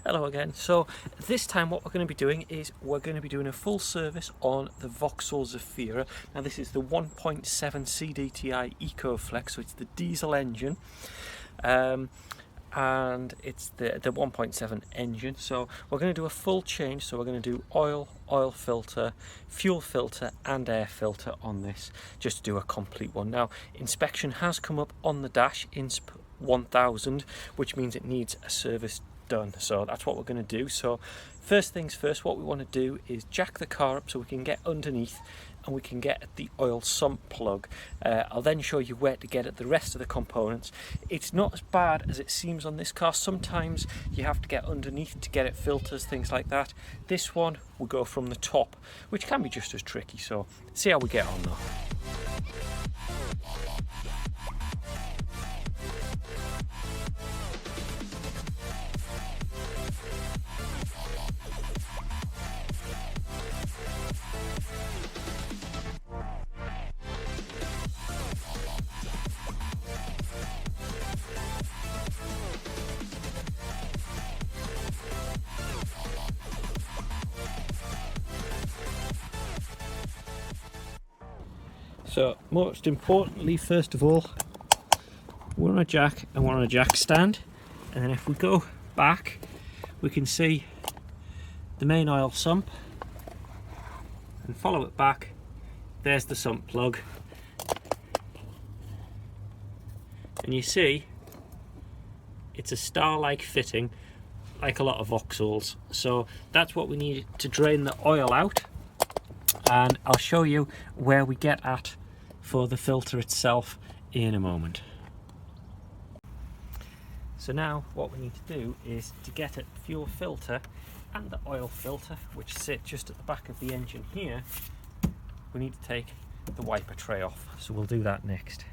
Hello again. So this time what we're going to be doing is we're going to be doing a full service on the Vauxhall Zafira. Now this is the 1.7 CDTI EcoFlex, so it's the diesel engine. And it's the 1.7 engine, so we're going to do a full change. So we're going to do oil filter, fuel filter and air filter on this, just to do a complete one. Now inspection has come up on the dash, INSP 1000, which means it needs a service done, so that's what we're going to do. So first things first, what we want to do is jack the car up so we can get underneath and we can get at the oil sump plug. I'll then show you where to get at the rest of the components. It's not as bad as it seems on this car. Sometimes you have to get underneath to get at filters, things like that. This one will go from the top, which can be just as tricky, so see how we get on though. So most importantly, first of all, we're on a jack and we're on a jack stand, and then if we go back we can see the main oil sump, and follow it back, there's the sump plug, and you see it's a star-like fitting like a lot of Vauxhalls. So that's what we need to drain the oil out, and I'll show you where we get at for the filter itself in a moment. So now what we need to do is to get at the fuel filter and the oil filter, which sit just at the back of the engine here, we need to take the wiper tray off. So we'll do that next.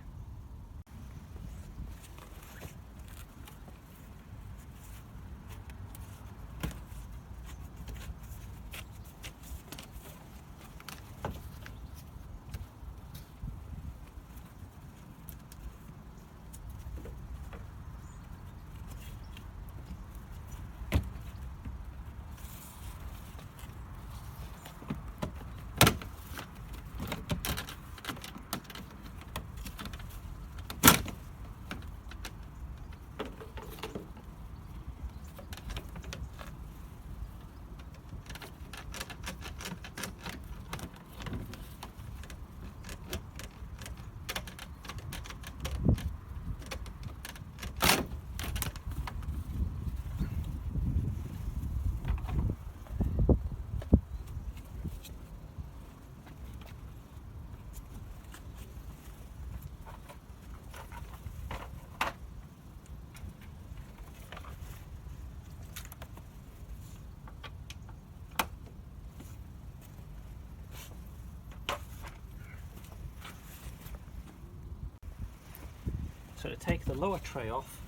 So to take the lower tray off,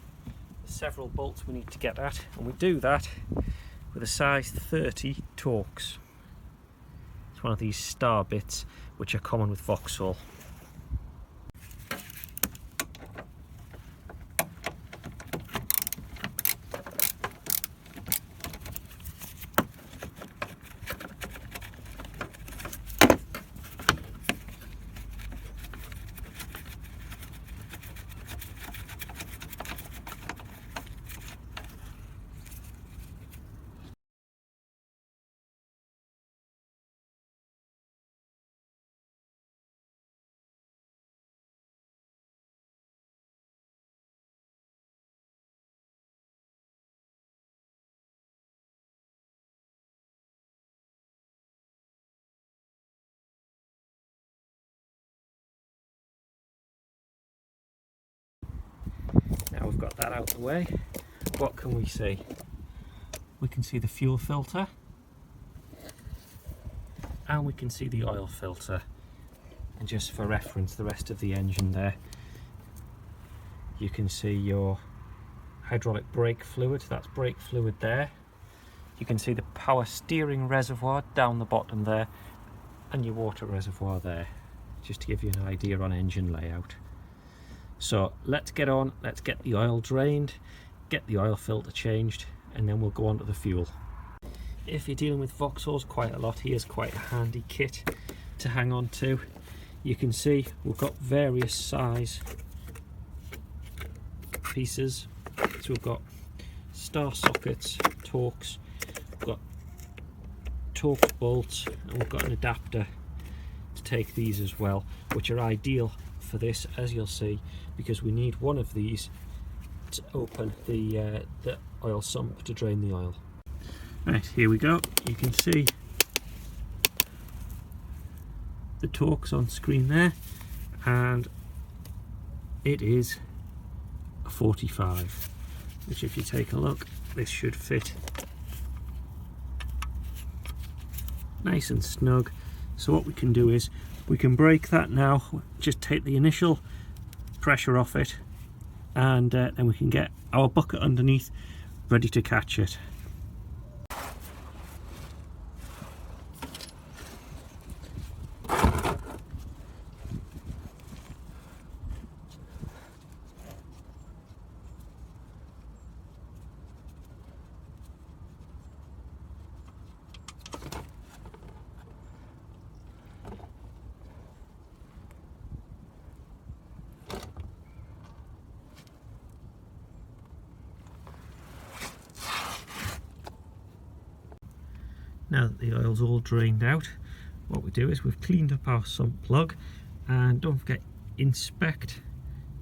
there's several bolts we need to get at, and we do that with a size 30 Torx. It's one of these star bits which are common with Vauxhall. Now we've got that out of the way, what can we see? We can see the fuel filter and we can see the oil filter, and just for reference the rest of the engine there. You can see your hydraulic brake fluid, that's brake fluid there. You can see the power steering reservoir down the bottom there, and your water reservoir there, just to give you an idea on engine layout. So let's get on, let's get the oil drained, get the oil filter changed, and then we'll go on to the fuel. If you're dealing with Vauxhalls quite a lot, here's quite a handy kit to hang on to. You can see we've got various size pieces. So we've got star sockets, Torx, we've got Torx bolts, and we've got an adapter to take these as well, which are ideal for this, as you'll see, because we need one of these to open the oil sump to drain the oil. Right, here we go. You can see the Torx on screen there, and it is a 45, which if you take a look, this should fit nice and snug. So what we can do is we can break that now, just take the initial pressure off it, and then we can get our bucket underneath ready to catch it. Now that the oil's all drained out, what we do is we've cleaned up our sump plug, and don't forget, inspect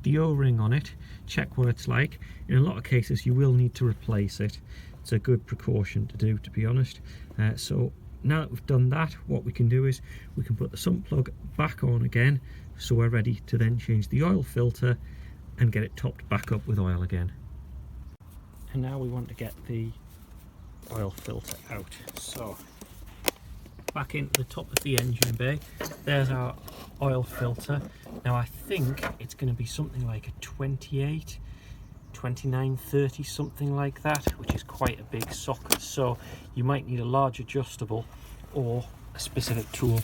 the O-ring on it, check what it's like. In a lot of cases you will need to replace it. It's a good precaution to do, to be honest. So now that we've done that, what we can do is we can put the sump plug back on again, so we're ready to then change the oil filter and get it topped back up with oil again. And now we want to get the oil filter out. So back into the top of the engine bay, there's our oil filter. Now I think it's going to be something like a 28, 29, 30, something like that, which is quite a big socket, so you might need a large adjustable or a specific tool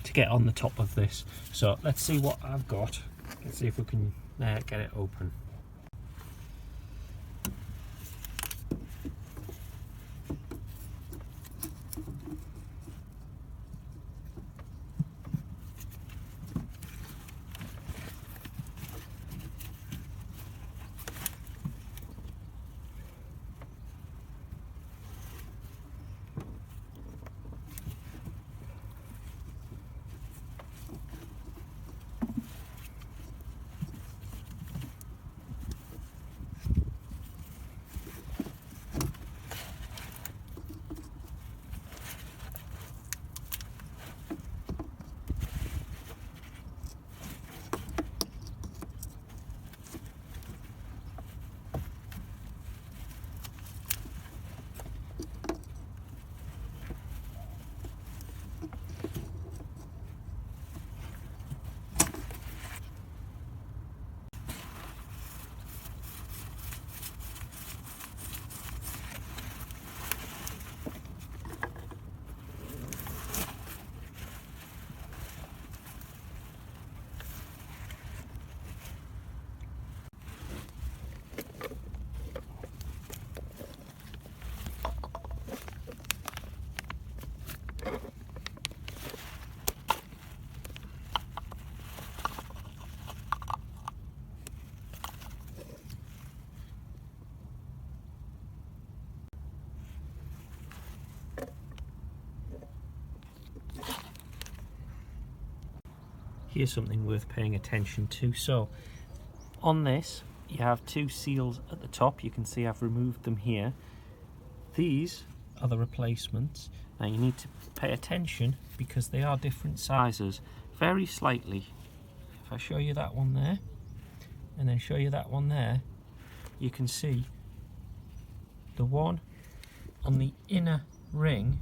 to get on the top of this. So let's see what I've got. Let's see if we can get it open. Here's something worth paying attention to. So on this you have two seals at the top. You can see I've removed them here. These are the replacements. Now you need to pay attention because they are different sizes, very slightly. If I show you that one there and then show you that one there, you can see the one on the inner ring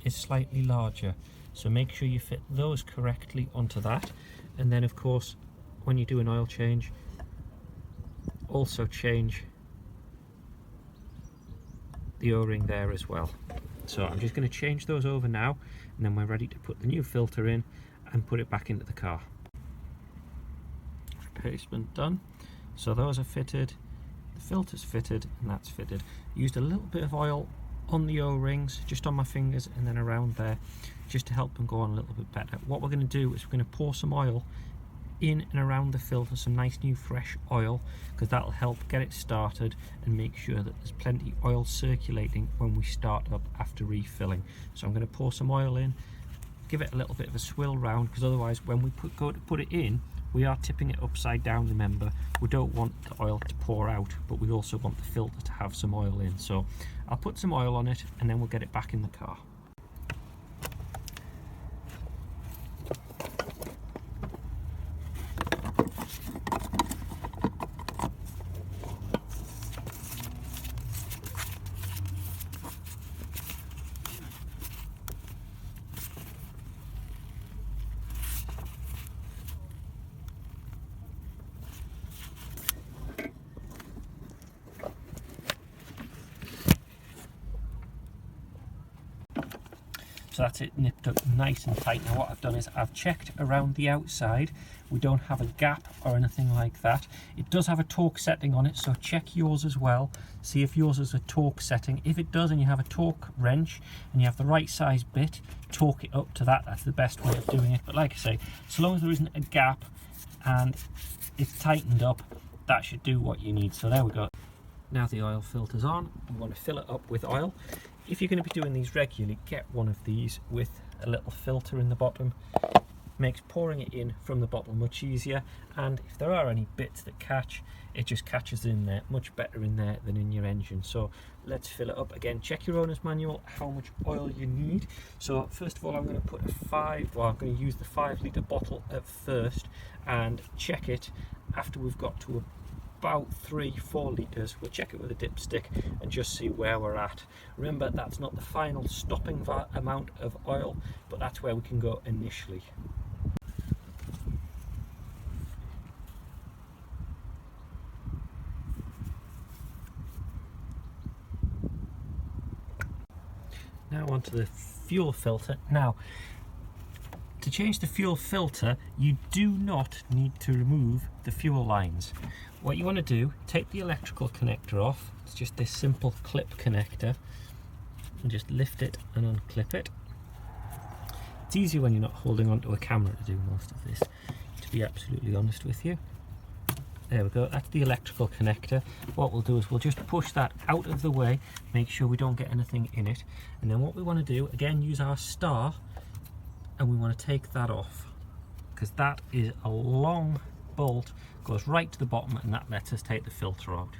is slightly larger. So make sure you fit those correctly onto that, and then of course when you do an oil change, also change the O-ring there as well. So I'm just going to change those over now, and then we're ready to put the new filter in and put it back into the car. Replacement done. So those are fitted. the filter's fitted and that's fitted. Used a little bit of oil on the O-rings, just on my fingers and then around there, just to help them go on a little bit better. What we're going to do is we're going to pour some oil in and around the filter, some nice new fresh oil, because that'll help get it started and make sure that there's plenty of oil circulating when we start up after refilling. So I'm going to pour some oil in, give it a little bit of a swill round, because otherwise when we go to put it in, we are tipping it upside down. Remember, we don't want the oil to pour out, but we also want the filter to have some oil in. So I'll put some oil on it and then we'll get it back in the car. So that's it nipped up nice and tight. Now what I've done is I've checked around the outside. We don't have a gap or anything like that. It does have a torque setting on it, so check yours as well. See if yours is a torque setting. If it does and you have a torque wrench and you have the right size bit, torque it up to that. That's the best way of doing it. But like I say, so long as there isn't a gap and it's tightened up, that should do what you need. So there we go. Now the oil filter's on, we want to fill it up with oil. If you're going to be doing these regularly, get one of these with a little filter in the bottom. Makes pouring it in from the bottle much easier, and if there are any bits that catch, it just catches in there much better in there than in your engine. So let's fill it up. Again, check your owner's manual how much oil you need. So first of all, I'm going to put I'm going to use the 5 litre bottle at first and check it after we've got to about 3-4 litres. We'll check it with a dipstick and just see where we're at. Remember, that's not the final stopping amount of oil, but that's where we can go initially. Now onto the fuel filter. Now, to change the fuel filter, you do not need to remove the fuel lines. What you want to do, take the electrical connector off. It's just this simple clip connector, and just lift it and unclip it. It's easier when you're not holding onto a camera to do most of this, to be absolutely honest with you. There we go, that's the electrical connector. What we'll do is we'll just push that out of the way, make sure we don't get anything in it. And then what we want to do, again, use our star, and we want to take that off, because that is a long bolt, goes right to the bottom, and that lets us take the filter out.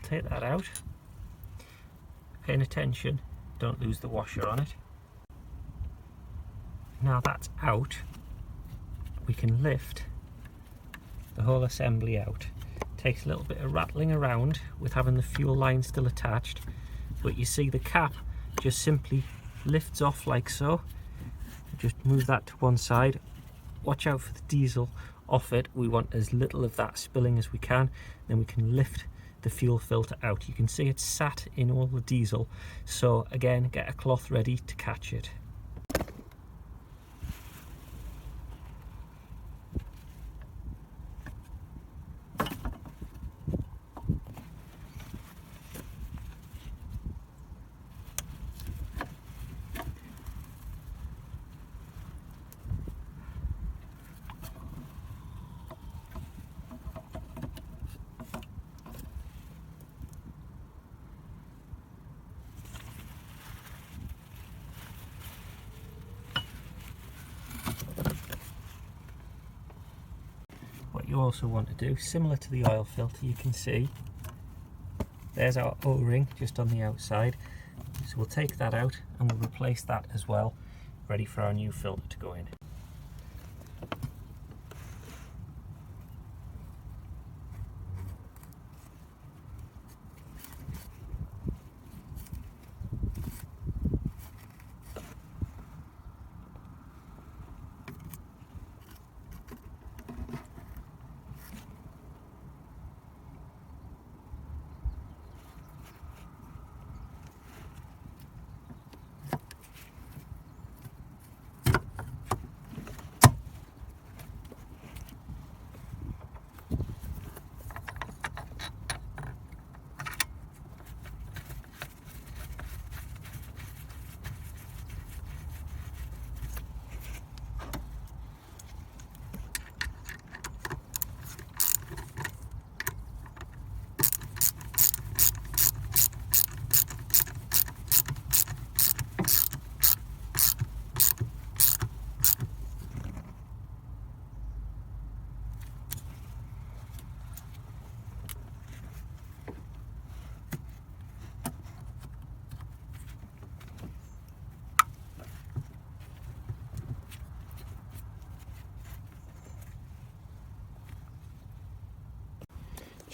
Take that out, paying attention, don't lose the washer on it. Now that's out, we can lift the whole assembly out. Takes a little bit of rattling around with having the fuel line still attached, but you see the cap just simply lifts off like so. Just move that to one side. Watch out for the diesel off it. We want as little of that spilling as we can. Then we can lift the fuel filter out. You can see it's sat in all the diesel, so again, get a cloth ready to catch it. What you also want to do, similar to the oil filter, you can see there's our O-ring just on the outside, so we'll take that out and we'll replace that as well, ready for our new filter to go in.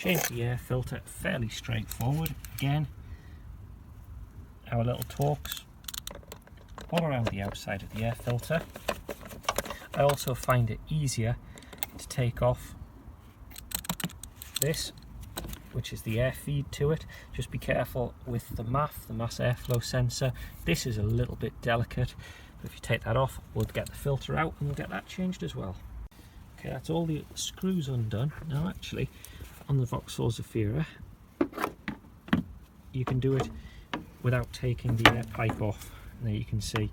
change the air filter, fairly straightforward. Again, our little Torx all around the outside of the air filter. I also find it easier to take off this, which is the air feed to it. Just be careful with the MAF, the mass airflow sensor. This is a little bit delicate, but if you take that off, we'll get the filter out and we'll get that changed as well. Okay, that's all the screws undone. Now actually, on the Vauxhall Zafira, you can do it without taking the air pipe off. There you can see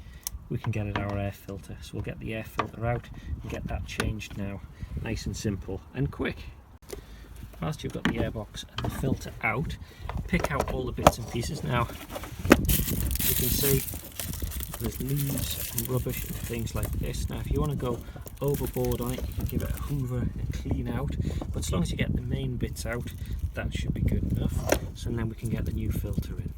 we can get at our air filter. So we'll get the air filter out and get that changed now. Nice and simple and quick. Whilst you've got the airbox and the filter out, pick out all the bits and pieces. Now, you can see there's leaves and rubbish and things like this. Now, if you want to go overboard on it, you can give it a hoover and clean out. But as long as you get the main bits out, that should be good enough. So then we can get the new filter in.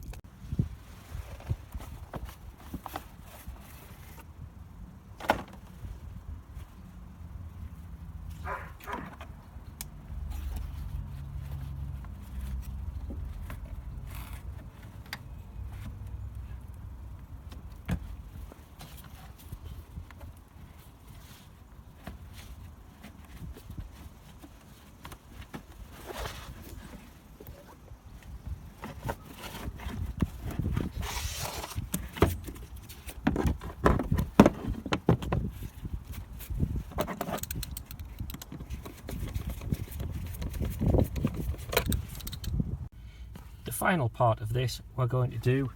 The final part of this, we're going to do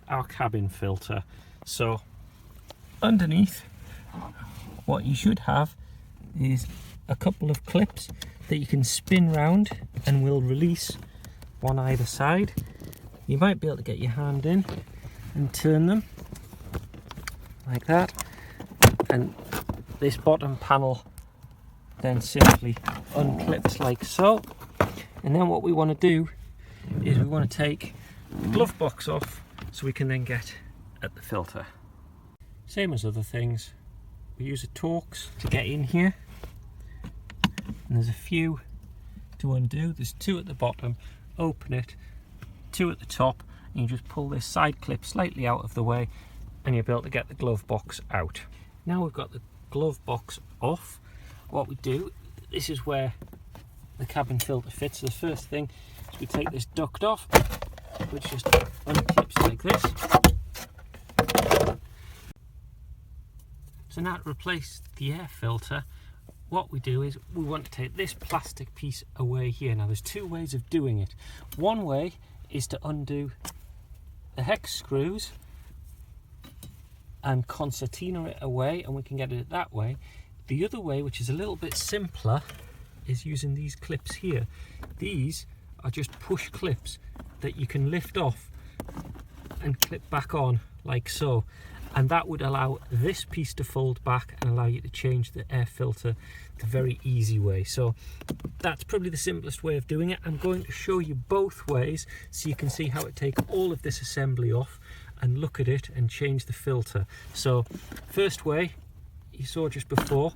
our cabin filter. So underneath, what you should have is a couple of clips that you can spin round and will release one either side. You might be able to get your hand in and turn them like that, and this bottom panel then simply unclips like so. And then what we want to do is we want to take the glove box off so we can then get at the filter. Same as other things, we use a Torx to get in here, and there's a few to undo. There's two at the bottom, open it, two at the top, and you just pull this side clip slightly out of the way and you'll be able to get the glove box out. Now we've got the glove box off, what we do, this is where the cabin filter fits. So the first thing is we take this duct off, which just unclips like this. So now to replace the air filter, what we do is we want to take this plastic piece away here. Now there's two ways of doing it. One way is to undo the hex screws and concertina it away, and we can get it that way. The other way, which is a little bit simpler, is using these clips here. These are just push clips that you can lift off and clip back on like so, and that would allow this piece to fold back and allow you to change the air filter the very easy way. So that's probably the simplest way of doing it. I'm going to show you both ways so you can see how to take all of this assembly off and look at it and change the filter. So first way, you saw just before,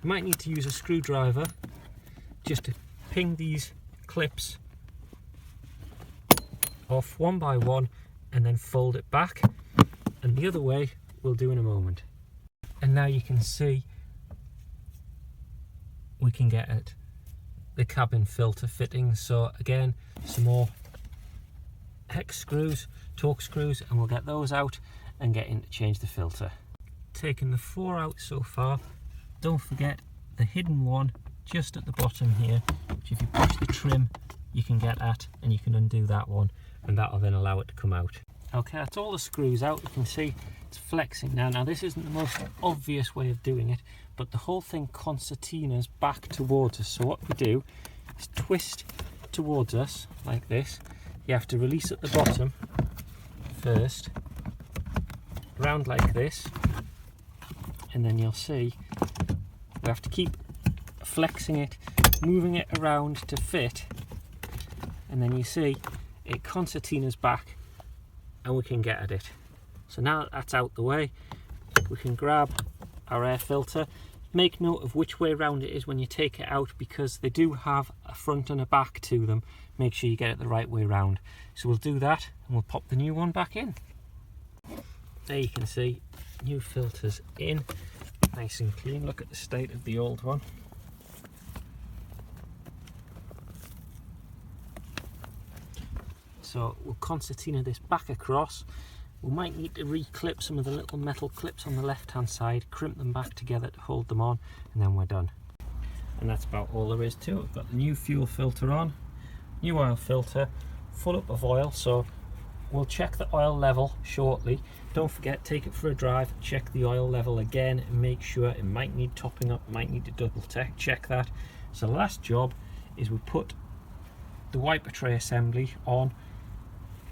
you might need to use a screwdriver just to ping these clips off one by one and then fold it back, and the other way we'll do in a moment. And now you can see we can get at the cabin filter fitting. So again, some more hex screws, Torx screws, and we'll get those out and get in to change the filter. Taking the 4 out so far, don't forget the hidden one just at the bottom here, which if you push the trim you can get at, and you can undo that one, and that'll then allow it to come out. Okay, that's all the screws out. You can see it's flexing now. Now this isn't the most obvious way of doing it, but the whole thing concertinas back towards us. So what we do is twist towards us like this. You have to release at the bottom first, round like this, and then you'll see we have to keep flexing it, moving it around to fit, and then you see it concertinas back and we can get at it. So now that that's out the way, we can grab our air filter, make note of which way round it is when you take it out, because they do have a front and a back to them. Make sure you get it the right way round. So we'll do that and we'll pop the new one back in. There you can see new filters in, nice and clean. Look at the state of the old one. So we'll concertina this back across. We might need to re-clip some of the little metal clips on the left hand side, crimp them back together to hold them on, and then we're done. And that's about all there is to it. We've got the new fuel filter on, new oil filter, full up of oil, so we'll check the oil level shortly. Don't forget, take it for a drive, check the oil level again and make sure. It might need topping up, might need to double check that. So the last job is we put the wiper tray assembly on,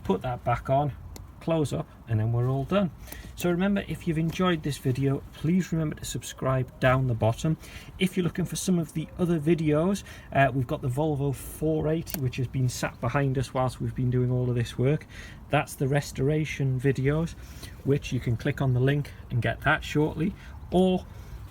put that back on, close up, and then we're all done. So remember, if you've enjoyed this video, please remember to subscribe down the bottom. If you're looking for some of the other videos, we've got the Volvo 480, which has been sat behind us whilst we've been doing all of this work. That's the restoration videos, which you can click on the link and get that shortly. Or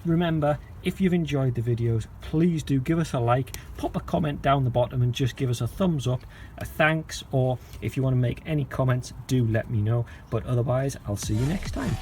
remember, if you've enjoyed the videos, please do give us a like, pop a comment down the bottom and just give us a thumbs up, a thanks, or if you want to make any comments, do let me know. But otherwise, I'll see you next time.